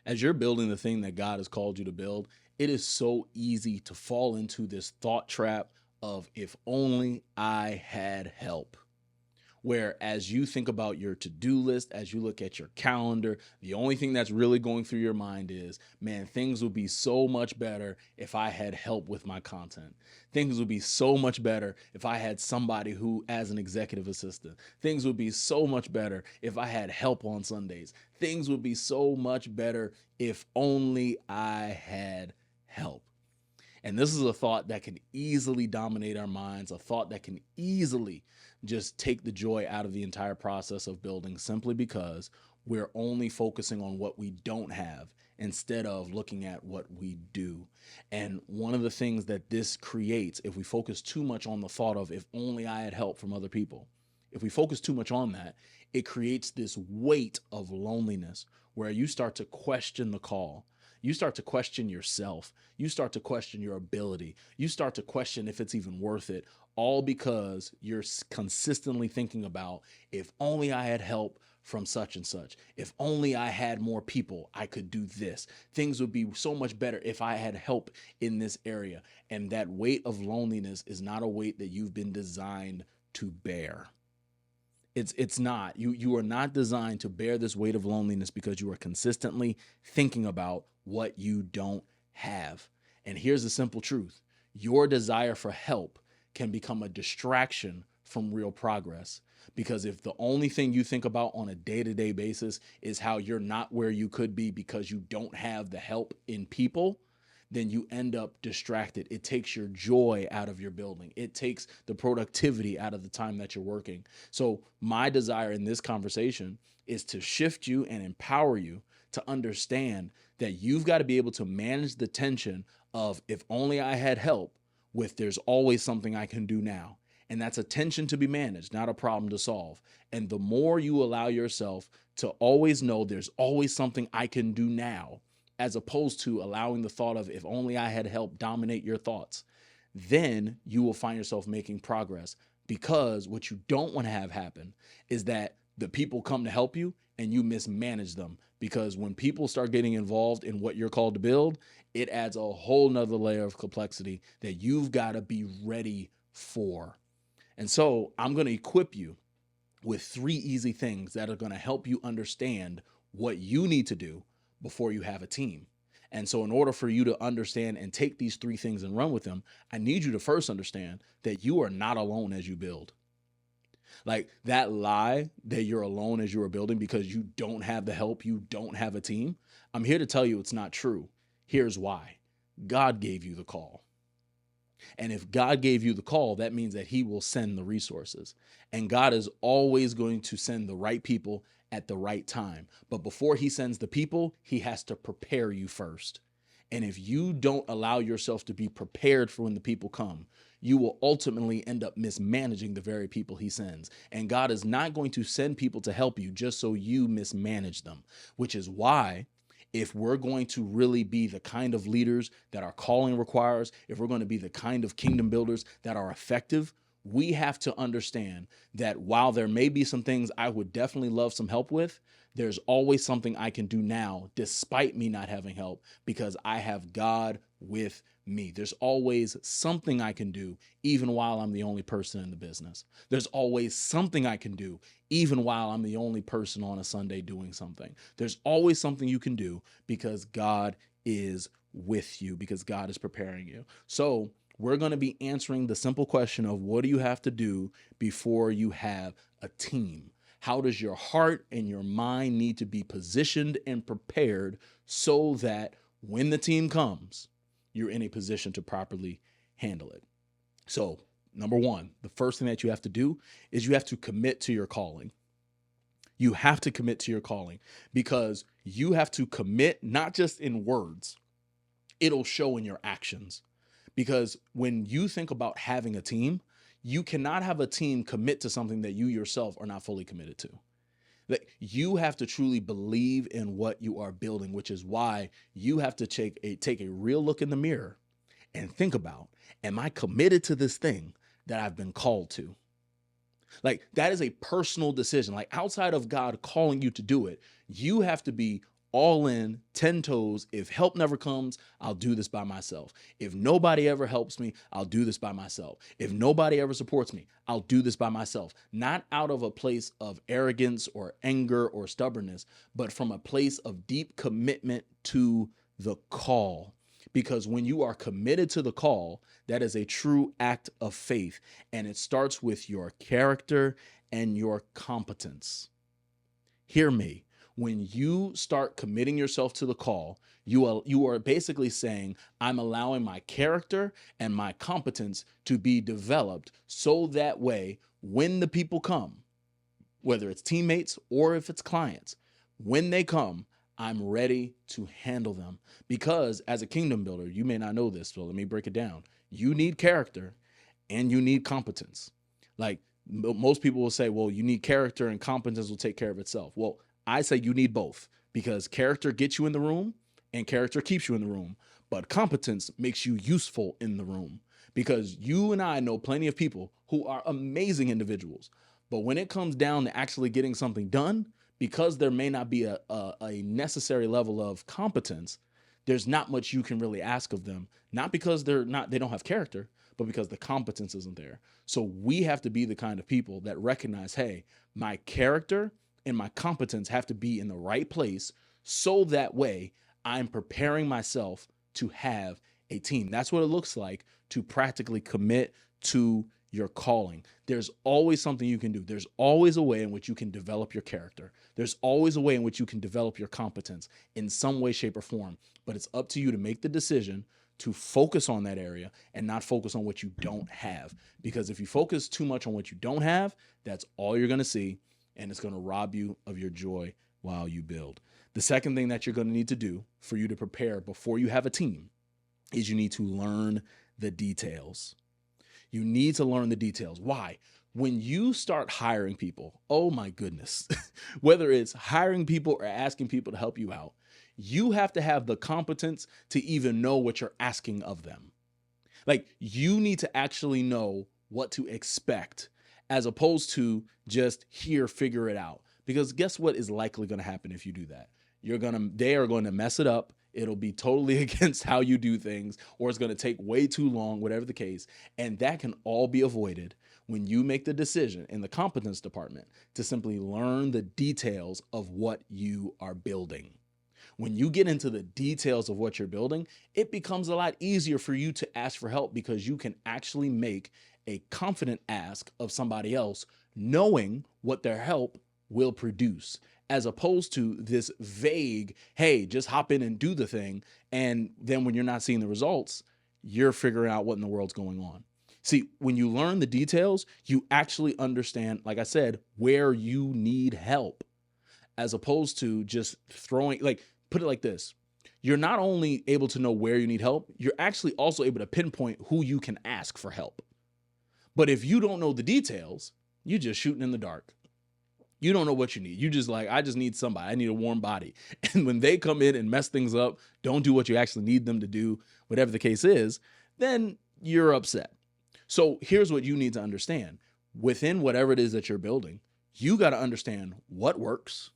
As you're building the thing that God has called you to build, it is so easy to fall into this thought trap of if only I had help. Where as you think about your to-do list, as you look at your calendar, the only thing that's really going through your mind is, man, things would be so much better if I had help with my content. Things would be so much better if I had somebody who, as an executive assistant. Things would be so much better if I had help on Sundays. Things would be so much better if only I had help. And this is a thought that can easily dominate our minds, a thought that can easily just take the joy out of the entire process of building simply because we're only focusing on what we don't have instead of looking at what we do. And one of the things that this creates, if we focus too much on the thought of if only I had help from other people, if we focus too much on that, it creates this weight of loneliness where you start to question the call. You start to question yourself. You start to question your ability. You start to question if it's even worth it, all because you're consistently thinking about if only I had help from such and such. If only I had more people, I could do this. Things would be so much better if I had help in this area. And that weight of loneliness is not a weight that you've been designed to bear. It's not. You are not designed to bear this weight of loneliness because you are consistently thinking about what you don't have. And here's the simple truth. Your desire for help can become a distraction from real progress. Because if the only thing you think about on a day-to-day basis is how you're not where you could be because you don't have the help in people, then you end up distracted. It takes your joy out of your building. It takes the productivity out of the time that you're working. So my desire in this conversation is to shift you and empower you to understand that you've got to be able to manage the tension of if only I had help with there's always something I can do now. And that's a tension to be managed, not a problem to solve. And the more you allow yourself to always know there's always something I can do now, as opposed to allowing the thought of if only I had help dominate your thoughts, then you will find yourself making progress. Because what you don't want to have happen is that the people come to help you and you mismanage them. Because when people start getting involved in what you're called to build, it adds a whole nother layer of complexity that you've got to be ready for. And so I'm going to equip you with 3 easy things that are going to help you understand what you need to do before you have a team. And so in order for you to understand and take these 3 things and run with them, I need you to first understand that you are not alone as you build. Like that lie that you're alone as you are building because you don't have the help, you don't have a team. I'm here to tell you it's not true. Here's why. God gave you the call. And if God gave you the call, that means that he will send the resources. And God is always going to send the right people at the right time. But before he sends the people, he has to prepare you first. And if you don't allow yourself to be prepared for when the people come, you will ultimately end up mismanaging the very people he sends. And God is not going to send people to help you just so you mismanage them, which is why if we're going to really be the kind of leaders that our calling requires, if we're going to be the kind of kingdom builders that are effective, we have to understand that while there may be some things I would definitely love some help with, there's always something I can do now despite me not having help because I have God with me. There's always something I can do even while I'm the only person in the business. There's always something I can do even while I'm the only person on a Sunday doing something. There's always something you can do because God is with you, because God is preparing you. So we're going to be answering the simple question of what do you have to do before you have a team? How does your heart and your mind need to be positioned and prepared so that when the team comes, you're in a position to properly handle it? So, number 1, the first thing that you have to do is you have to commit to your calling. You have to commit to your calling because you have to commit not just in words, it'll show in your actions. Because when you think about having a team, you cannot have a team commit to something that you yourself are not fully committed to. Like you have to truly believe in what you are building, which is why you have to take a real look in the mirror and think about, am I committed to this thing that I've been called to? Like that is a personal decision. Like outside of God calling you to do it, you have to be all in, 10 toes. If help never comes, I'll do this by myself. If nobody ever helps me, I'll do this by myself. If nobody ever supports me, I'll do this by myself. Not out of a place of arrogance or anger or stubbornness, but from a place of deep commitment to the call. Because when you are committed to the call, that is a true act of faith. And it starts with your character and your competence. Hear me. When you start committing yourself to the call, you are basically saying, I'm allowing my character and my competence to be developed so that way, when the people come, whether it's teammates or if it's clients, when they come, I'm ready to handle them. Because as a kingdom builder, you may not know this, so let me break it down. You need character and you need competence. Like most people will say, well, you need character and competence will take care of itself. Well, I say you need both, because character gets you in the room and character keeps you in the room. But competence makes you useful in the room, because you and I know plenty of people who are amazing individuals. But when it comes down to actually getting something done, because there may not be a necessary level of competence, there's not much you can really ask of them. Not because they don't have character, but because the competence isn't there. So we have to be the kind of people that recognize, hey, my character and my competence have to be in the right place, so that way I'm preparing myself to have a team. That's what it looks like to practically commit to your calling. There's always something you can do. There's always a way in which you can develop your character. There's always a way in which you can develop your competence in some way, shape, or form. But it's up to you to make the decision to focus on that area and not focus on what you don't have. Because if you focus too much on what you don't have, that's all you're going to see, and it's going to rob you of your joy while you build. The second thing that you're going to need to do for you to prepare before you have a team is you need to learn the details. You need to learn the details. Why? When you start hiring people, oh my goodness, whether it's hiring people or asking people to help you out, you have to have the competence to even know what you're asking of them. Like, you need to actually know what to expect, as opposed to just figure it out. Because guess what is likely going to happen if you do that? They are going to mess it up. It'll be totally against how you do things, or it's going to take way too long, whatever the case. And that can all be avoided when you make the decision in the competence department to simply learn the details of what you are building. When you get into the details of what you're building, it becomes a lot easier for you to ask for help, because you can actually make a confident ask of somebody else, knowing what their help will produce, as opposed to this vague, hey, just hop in and do the thing. And then when you're not seeing the results, you're figuring out what in the world's going on. See, when you learn the details, you actually understand, like I said, where you need help, as opposed to just put it like this. You're not only able to know where you need help, you're actually also able to pinpoint who you can ask for help. But if you don't know the details, you're just shooting in the dark. You don't know what you need. You just like, I just need somebody. I need a warm body. And when they come in and mess things up, don't do what you actually need them to do, whatever the case is, then you're upset. So here's what you need to understand. Within whatever it is that you're building, you got to understand what works.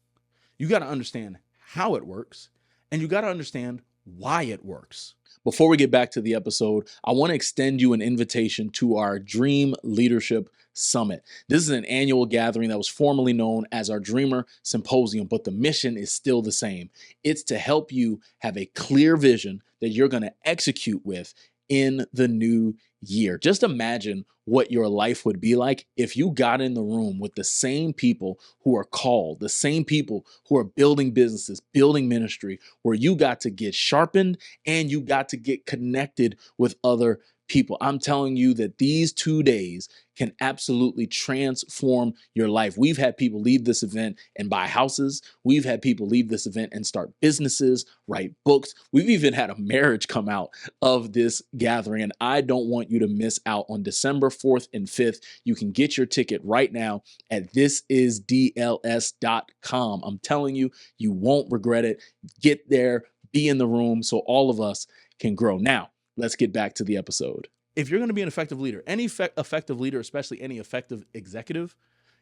You got to understand how it works. And you got to understand why it works. Before we get back to the episode, I want to extend you an invitation to our Dream Leadership Summit. This is an annual gathering that was formerly known as our Dreamer Symposium, but the mission is still the same. It's to help you have a clear vision that you're going to execute with in the new year. Just imagine what your life would be like if you got in the room with the same people who are called, the same people who are building businesses, building ministry, where you got to get sharpened and you got to get connected with other people. I'm telling you that these 2 days can absolutely transform your life. We've had people leave this event and buy houses. We've had people leave this event and start businesses, write books. We've even had a marriage come out of this gathering, and I don't want you to miss out on December 4th and 5th. You can get your ticket right now at thisisdls.com. I'm telling you, you won't regret it. Get there, be in the room so all of us can grow. Now, let's get back to the episode. If you're going to be an effective leader, any effective leader, especially any effective executive,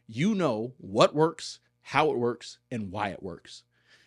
you know what works, how it works, and why it works.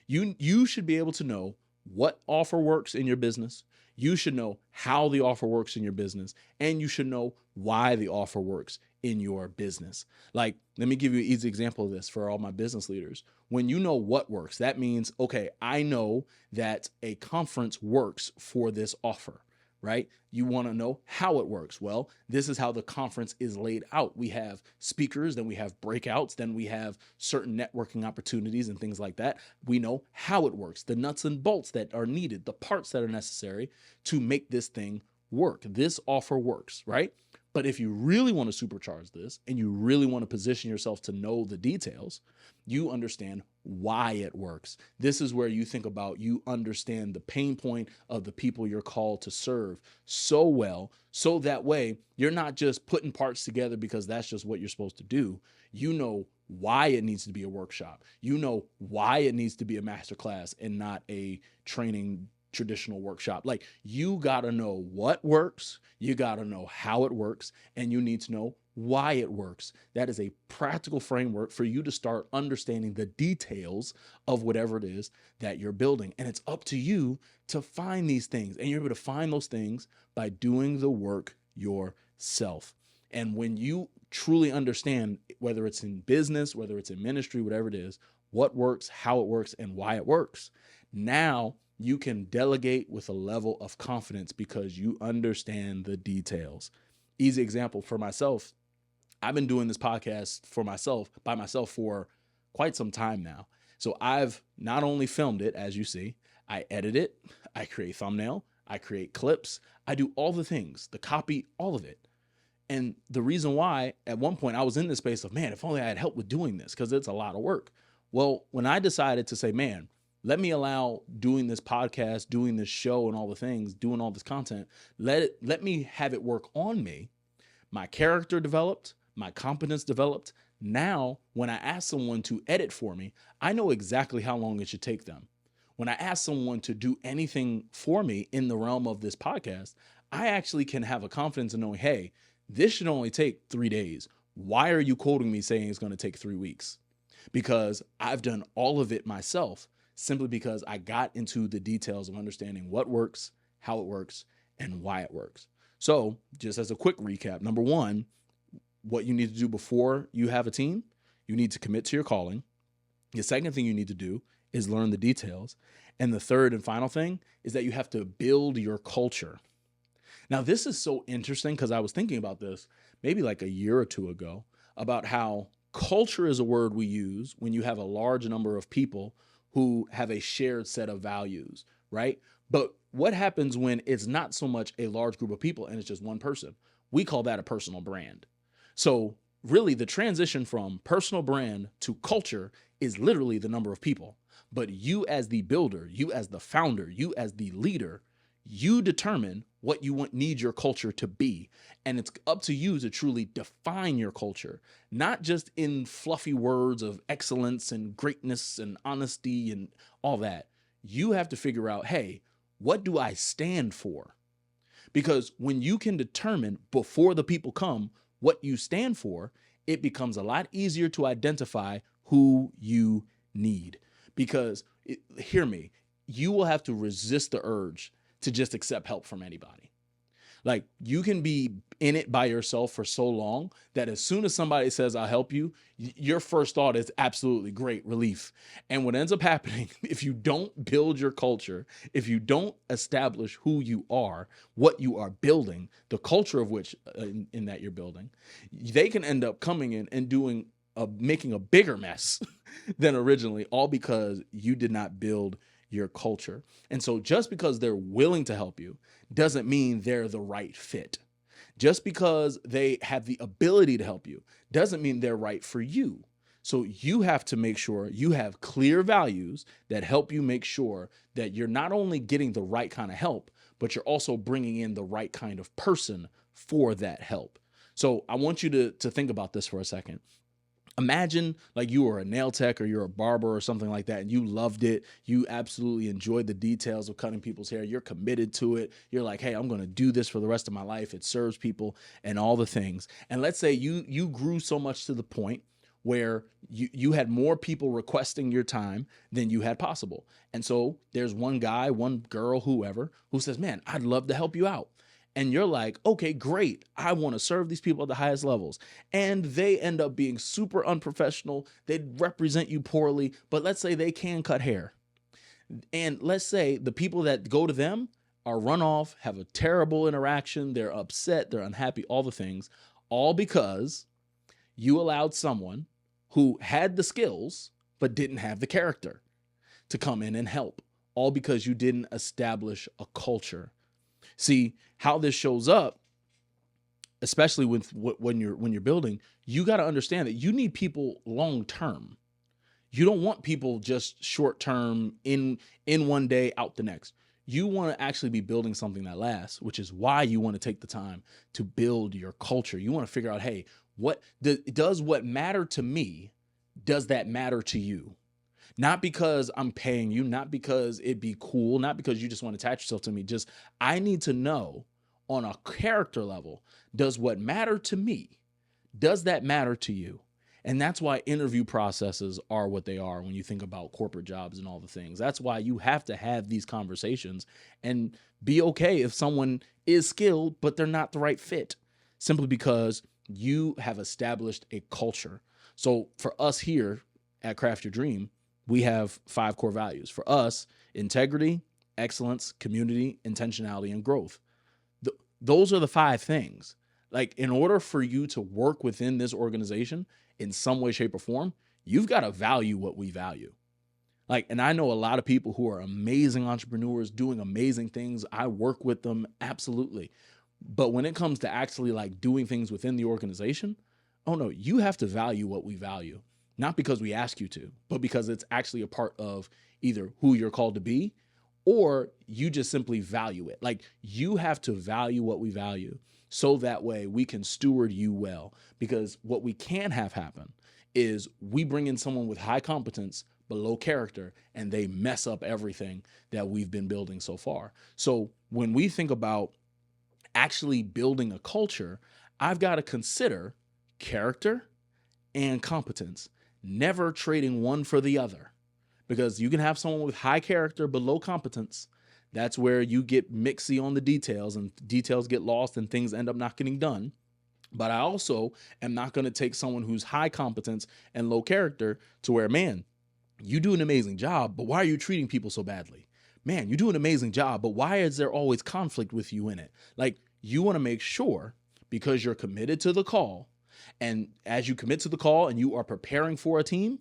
You should be able to know what offer works in your business. You should know how the offer works in your business, and you should know why the offer works in your business. Like, let me give you an easy example of this for all my business leaders. When you know what works, that means, okay, I know that a conference works for this offer, right? You want to know how it works. Well, this is how the conference is laid out. We have speakers, then we have breakouts, then we have certain networking opportunities and things like that. We know how it works, the nuts and bolts that are needed, the parts that are necessary to make this thing work. This offer works, right? But if you really want to supercharge this and you really want to position yourself to know the details, you understand why it works. This is where you think about, you understand the pain point of the people you're called to serve so well, so that way you're not just putting parts together because that's just what you're supposed to do. You know why it needs to be a workshop. You know why it needs to be a masterclass and not a training traditional workshop. Like, you got to know what works, you got to know how it works, and you need to know why it works. That is a practical framework for you to start understanding the details of whatever it is that you're building. And it's up to you to find these things. And you're able to find those things by doing the work yourself. And when you truly understand, whether it's in business, whether it's in ministry, whatever it is, what works, how it works, and why it works, now you can delegate with a level of confidence because you understand the details. Easy example for myself. I've been doing this podcast by myself for quite some time now. So I've not only filmed it, as you see, I edit it, I create thumbnail, I create clips, I do all the things, the copy, all of it. And the reason why, at one point I was in this space of, man, if only I had help with doing this, because it's a lot of work. Well, when I decided to say, man, let me allow doing this podcast, doing this show and all the things, doing all this content, let me have it work on me. My character developed, my competence developed. Now, when I ask someone to edit for me, I know exactly how long it should take them. When I ask someone to do anything for me in the realm of this podcast, I actually can have a confidence in knowing, hey, this should only take 3 days. Why are you quoting me saying it's going to take 3 weeks? Because I've done all of it myself, simply because I got into the details of understanding what works, how it works, and why it works. So just as a quick recap, number one, what you need to do before you have a team, you need to commit to your calling. The second thing you need to do is learn the details. And the third and final thing is that you have to build your culture. Now, this is so interesting because I was thinking about this maybe like a year or two ago about how culture is a word we use when you have a large number of people who have a shared set of values, right? But what happens when it's not so much a large group of people and it's just one person? We call that a personal brand. So really, the transition from personal brand to culture is literally the number of people. But you as the builder, you as the founder, you as the leader, you determine what you need your culture to be. And it's up to you to truly define your culture, not just in fluffy words of excellence and greatness and honesty and all that. You have to figure out, hey, what do I stand for? Because when you can determine before the people come what you stand for, it becomes a lot easier to identify who you need. Because, hear me, you will have to resist the urge to just accept help from anybody. Like, you can be in it by yourself for so long that as soon as somebody says, I'll help you, your first thought is absolutely great, relief. And what ends up happening, if you don't build your culture, if you don't establish who you are, what you are building, the culture of which in that you're building, they can end up coming in and making a bigger mess than originally, all because you did not build your culture. And so just because they're willing to help you doesn't mean they're the right fit. Just because they have the ability to help you doesn't mean they're right for you. So you have to make sure you have clear values that help you make sure that you're not only getting the right kind of help, but you're also bringing in the right kind of person for that help. So I want you to think about this for a second. Imagine like you were a nail tech or you're a barber or something like that, and you loved it. You absolutely enjoyed the details of cutting people's hair. You're committed to it. You're like, hey, I'm going to do this for the rest of my life. It serves people and all the things. And let's say you grew so much to the point where you had more people requesting your time than you had possible. And so there's one guy, one girl, whoever, who says, man, I'd love to help you out. And you're like, okay, great. I want to serve these people at the highest levels. And they end up being super unprofessional. They represent you poorly, but let's say they can cut hair. And let's say the people that go to them are run off, have a terrible interaction. They're upset. They're unhappy, all the things, all because you allowed someone who had the skills but didn't have the character to come in and help, all because you didn't establish a culture. See how this shows up, especially with when you're building, you got to understand that you need people long term. You don't want people just short term, in one day, out the next. You want to actually be building something that lasts, which is why you want to take the time to build your culture. You want to figure out, hey, does what matter to me, does that matter to you? Not because I'm paying you, not because it'd be cool, not because you just want to attach yourself to me. Just, I need to know on a character level, does what matter to me, does that matter to you? And that's why interview processes are what they are when you think about corporate jobs and all the things. That's why you have to have these conversations and be okay if someone is skilled, but they're not the right fit, simply because you have established a culture. So for us here at Craft Your Dream, we have 5 core values. For us, integrity, excellence, community, intentionality, and growth. Those are the 5 things. Like, in order for you to work within this organization in some way, shape, or form, you've got to value what we value. Like, and I know a lot of people who are amazing entrepreneurs doing amazing things. I work with them, absolutely. But when it comes to actually like doing things within the organization, oh no, you have to value what we value. Not because we ask you to, but because it's actually a part of either who you're called to be, or you just simply value it. Like, you have to value what we value, so that way we can steward you well. Because what we can have happen is we bring in someone with high competence but low character, and they mess up everything that we've been building so far. So when we think about actually building a culture, I've got to consider character and competence, never trading one for the other. Because you can have someone with high character but low competence. That's where you get mixy on the details, and details get lost and things end up not getting done. But I also am not going to take someone who's high competence and low character to where, man, you do an amazing job, but why are you treating people so badly? Man, you do an amazing job, but why is there always conflict with you in it? Like, you want to make sure, because you're committed to the call, and as you commit to the call and you are preparing for a team,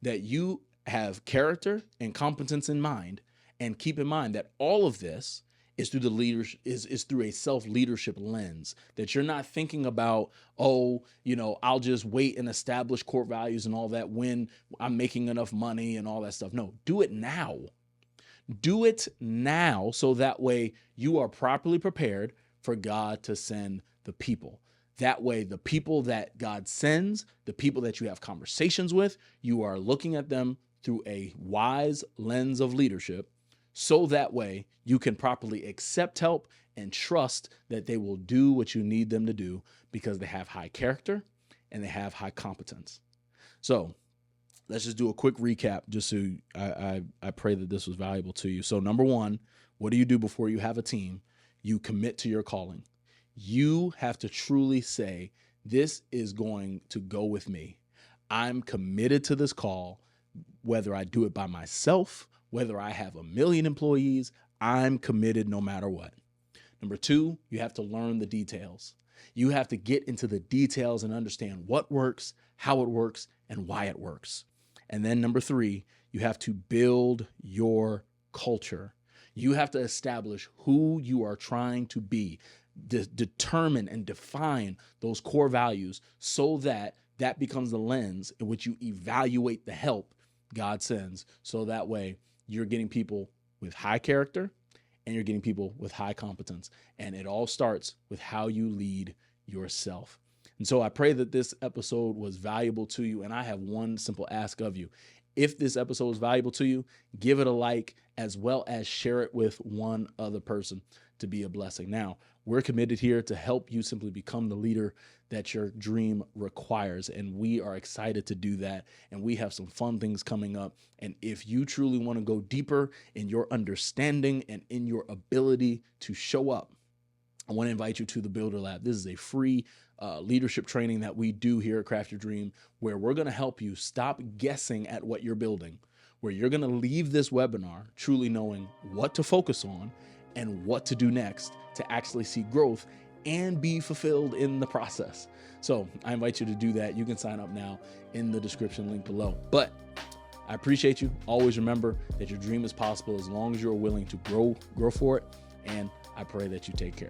that you have character and competence in mind. And keep in mind that all of this is through the leadership, is through a self-leadership lens, that you're not thinking about, oh, I'll just wait and establish core values and all that when I'm making enough money and all that stuff. No, do it now. Do it now, so that way you are properly prepared for God to send the people. That way, the people that God sends, the people that you have conversations with, you are looking at them through a wise lens of leadership, so that way you can properly accept help and trust that they will do what you need them to do, because they have high character and they have high competence. So let's just do a quick recap, just so I pray that this was valuable to you. So number 1, what do you do before you have a team? You commit to your calling. You have to truly say, this is going to go with me. I'm committed to this call, whether I do it by myself, whether I have 1 million employees, I'm committed no matter what. Number 2, you have to learn the details. You have to get into the details and understand what works, how it works, and why it works. And then number 3, you have to build your culture. You have to establish who you are trying to be, determine and define those core values, so that that becomes the lens in which you evaluate the help God sends. So that way you're getting people with high character and you're getting people with high competence. And it all starts with how you lead yourself. And so I pray that this episode was valuable to you. And I have one simple ask of you. If this episode is valuable to you, give it a like, as well as share it with one other person. to be a blessing. Now, we're committed here to help you simply become the leader that your dream requires. And we are excited to do that. And we have some fun things coming up. And if you truly want to go deeper in your understanding and in your ability to show up, I want to invite you to the Builder Lab. This is a free leadership training that we do here at Craft Your Dream, where we're going to help you stop guessing at what you're building, where you're going to leave this webinar truly knowing what to focus on and what to do next to actually see growth and be fulfilled in the process. So I invite you to do that. You can sign up now in the description link below. But I appreciate you. Always remember that your dream is possible as long as you're willing to grow for it. And I pray that you take care.